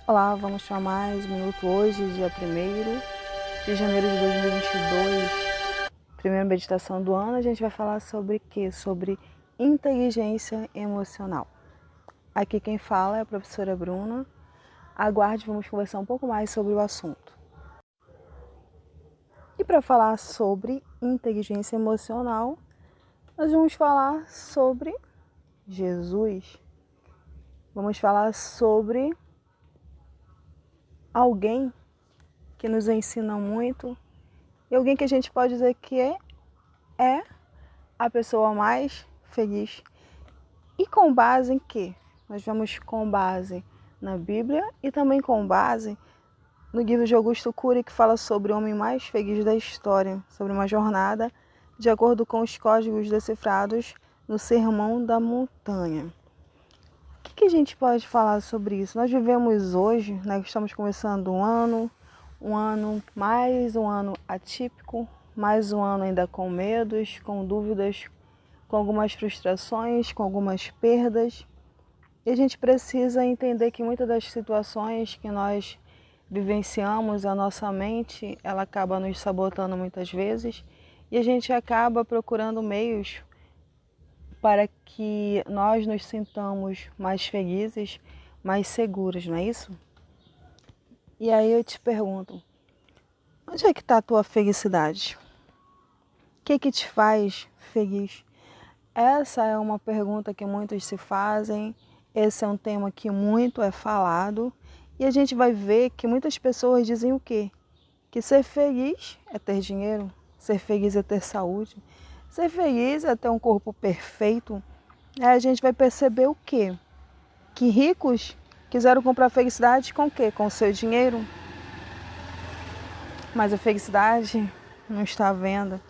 Olá, vamos para mais um minuto hoje, dia 1º de janeiro de 2022, primeira meditação do ano. A gente vai falar sobre o quê? Sobre inteligência emocional. Aqui quem fala é a professora Bruna. Aguarde, vamos conversar um pouco mais sobre o assunto. E para falar sobre inteligência emocional, nós vamos falar sobre Jesus. Vamos falar sobre alguém que nos ensina muito e alguém que a gente pode dizer que é a pessoa mais feliz. E com base em quê? Nós vamos com base na Bíblia e também com base no livro de Augusto Cury, que fala sobre o homem mais feliz da história, sobre uma jornada de acordo com os códigos decifrados no Sermão da Montanha. O que a gente pode falar sobre isso? Nós vivemos hoje, né, estamos começando mais um ano atípico, mais um ano ainda com medos, com dúvidas, com algumas frustrações, com algumas perdas. E a gente precisa entender que muitas das situações que nós vivenciamos, a nossa mente, ela acaba nos sabotando muitas vezes e a gente acaba procurando meios para que nós nos sintamos mais felizes, mais seguros, não é isso? E aí eu te pergunto, onde é que está a tua felicidade? O que te faz feliz? Essa é uma pergunta que muitos se fazem, esse é um tema que muito é falado, e a gente vai ver que muitas pessoas dizem o quê? Que ser feliz é ter dinheiro, ser feliz é ter saúde, ser feliz é ter um corpo perfeito. Aí a gente vai perceber o quê? Que ricos quiseram comprar felicidade com o quê? Com o seu dinheiro. Mas a felicidade não está à venda.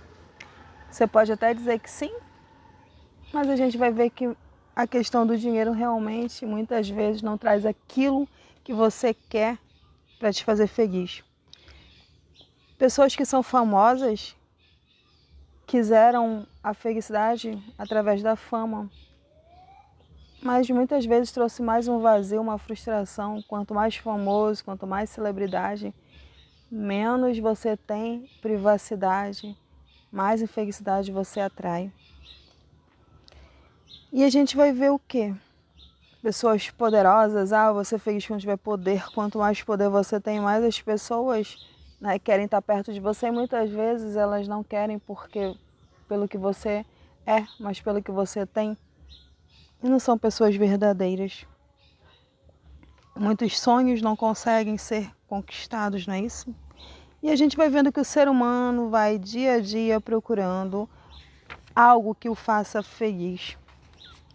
Você pode até dizer que sim, mas a gente vai ver que a questão do dinheiro realmente muitas vezes não traz aquilo que você quer para te fazer feliz. Pessoas que são famosas quiseram a felicidade através da fama, mas muitas vezes trouxe mais um vazio, uma frustração. Quanto mais famoso, quanto mais celebridade, menos você tem privacidade, mais infelicidade você atrai. E a gente vai ver o quê? Pessoas poderosas, você é feliz quando tiver poder. Quanto mais poder você tem, mais as pessoas, né, querem estar perto de você. E muitas vezes elas não querem pelo que você é, mas pelo que você tem. E não são pessoas verdadeiras. Muitos sonhos não conseguem ser conquistados, não é isso? E a gente vai vendo que o ser humano vai dia a dia procurando algo que o faça feliz.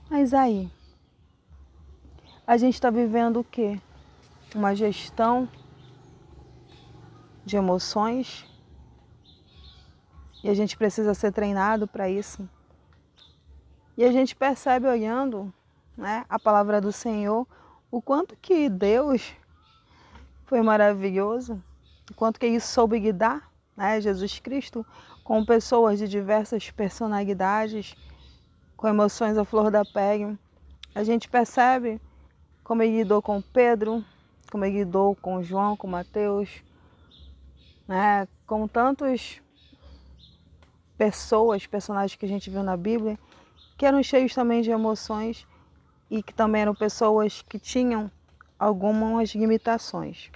Mas aí, a gente está vivendo o quê? Uma gestão de emoções e a gente precisa ser treinado para isso. E a gente percebe olhando, né, a palavra do Senhor, o quanto que Deus foi maravilhoso, o quanto que Ele soube lidar, né, Jesus Cristo, com pessoas de diversas personalidades, com emoções à flor da pele. A gente percebe como Ele lidou com Pedro, como Ele lidou com João, com Mateus, né, com tantas personagens que a gente viu na Bíblia, que eram cheios também de emoções e que também eram pessoas que tinham algumas limitações.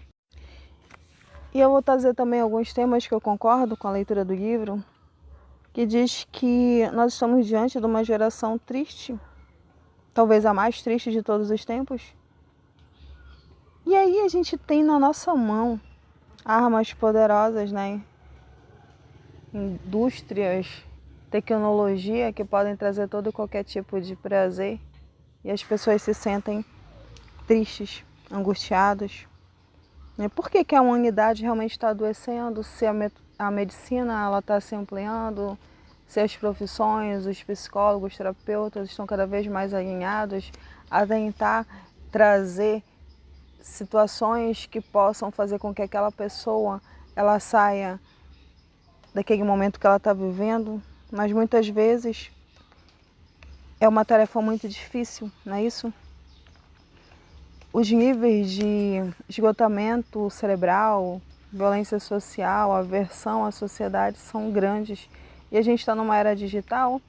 E eu vou trazer também alguns temas que eu concordo com a leitura do livro, que diz que nós estamos diante de uma geração triste, talvez a mais triste de todos os tempos. E aí a gente tem na nossa mão armas poderosas, né? Indústrias, tecnologia que podem trazer todo e qualquer tipo de prazer e as pessoas se sentem tristes, angustiados. Por que a humanidade realmente está adoecendo? Se a medicina está se ampliando, se as profissões, os psicólogos, os terapeutas estão cada vez mais alinhados a tentar trazer situações que possam fazer com que aquela pessoa ela saia daquele momento que ela está vivendo, mas muitas vezes é uma tarefa muito difícil, não é isso? Os níveis de esgotamento cerebral, violência social, aversão à sociedade são grandes. E a gente está numa era digital,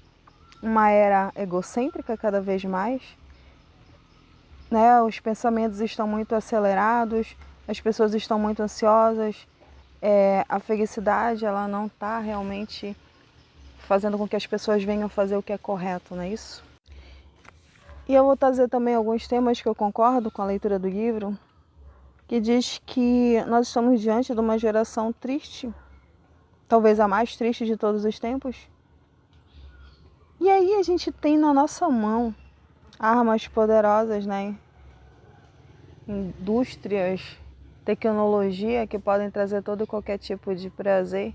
uma era egocêntrica cada vez mais, né? Os pensamentos estão muito acelerados, as pessoas estão muito ansiosas, a felicidade ela não está realmente fazendo com que as pessoas venham fazer o que é correto, não é isso? E eu vou trazer também alguns temas que eu concordo com a leitura do livro, que diz que nós estamos diante de uma geração triste, talvez a mais triste de todos os tempos. E aí a gente tem na nossa mão armas poderosas, né? Indústrias, tecnologia que podem trazer todo e qualquer tipo de prazer.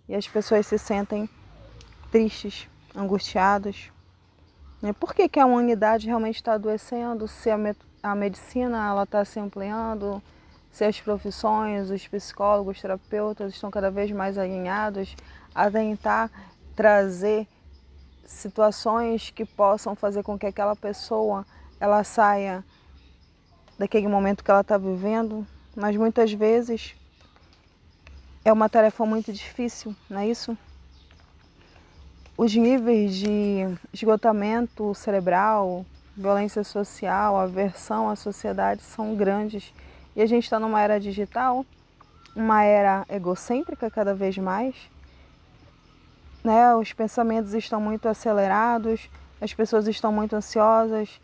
E as pessoas se sentem tristes, angustiados. Por que a humanidade realmente está adoecendo? Se a medicina está se ampliando, se as profissões, os psicólogos, terapeutas estão cada vez mais alinhados a tentar trazer situações que possam fazer com que aquela pessoa ela saia daquele momento que ela está vivendo, mas muitas vezes é uma tarefa muito difícil, não é isso? Os níveis de esgotamento cerebral, violência social, aversão à sociedade são grandes. E a gente está numa era digital, uma era egocêntrica cada vez mais, né? Os pensamentos estão muito acelerados, as pessoas estão muito ansiosas,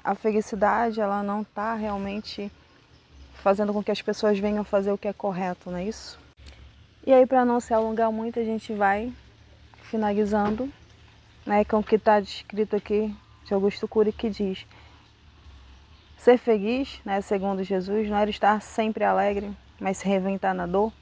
a felicidade ela não está realmente fazendo com que as pessoas venham fazer o que é correto, não é isso? E aí, para não se alongar muito, a gente vai finalizando, né, com o que está descrito aqui de Augusto Cury, que diz: ser feliz, né, segundo Jesus, não era estar sempre alegre, mas se reinventar na dor.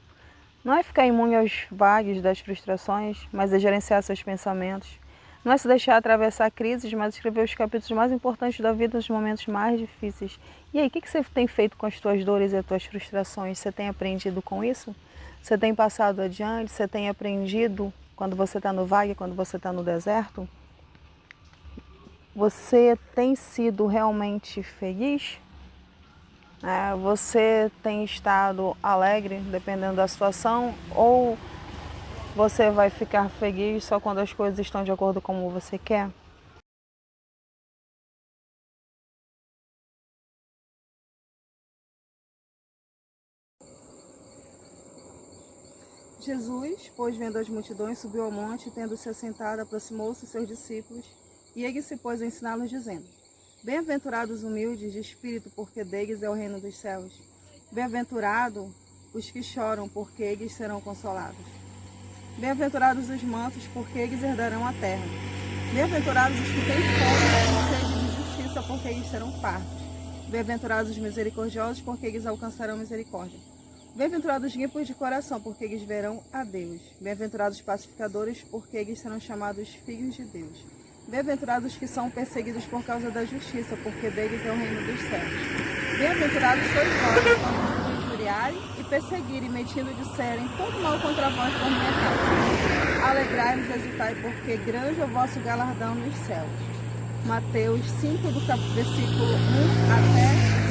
Não é ficar imune aos vagos das frustrações, mas é gerenciar seus pensamentos. Não é se deixar atravessar crises, mas escrever os capítulos mais importantes da vida nos momentos mais difíceis. E aí, o que você tem feito com as tuas dores e as tuas frustrações? Você tem aprendido com isso? Você tem passado adiante? Você tem aprendido quando você está no vale, quando você está no deserto? Você tem sido realmente feliz? Você tem estado alegre, dependendo da situação? Ou você vai ficar feliz só quando as coisas estão de acordo com como você quer? Jesus, pois vendo as multidões, subiu ao monte, tendo-se assentado, aproximou-se de seus discípulos, e ele se pôs a ensiná-los, dizendo: bem-aventurados os humildes de espírito, porque deles é o reino dos céus. Bem-aventurados os que choram, porque eles serão consolados. Bem-aventurados os mansos, porque eles herdarão a terra. Bem-aventurados os que têm fome e sede de justiça, porque eles serão fartos. Bem-aventurados os misericordiosos, porque eles alcançarão misericórdia. Bem-aventurados os limpos de coração, porque eles verão a Deus. Bem-aventurados os pacificadores, porque eles serão chamados filhos de Deus. Bem-aventurados os que são perseguidos por causa da justiça, porque deles é o reino dos céus. Bem-aventurados sois vós, quando vos injuriarem e perseguirem, mentindo disserem todo mal contra vós por minha causa. Alegrai-vos e exultai, porque grande é o vosso galardão nos céus. Mateus 5, do versículo 1 até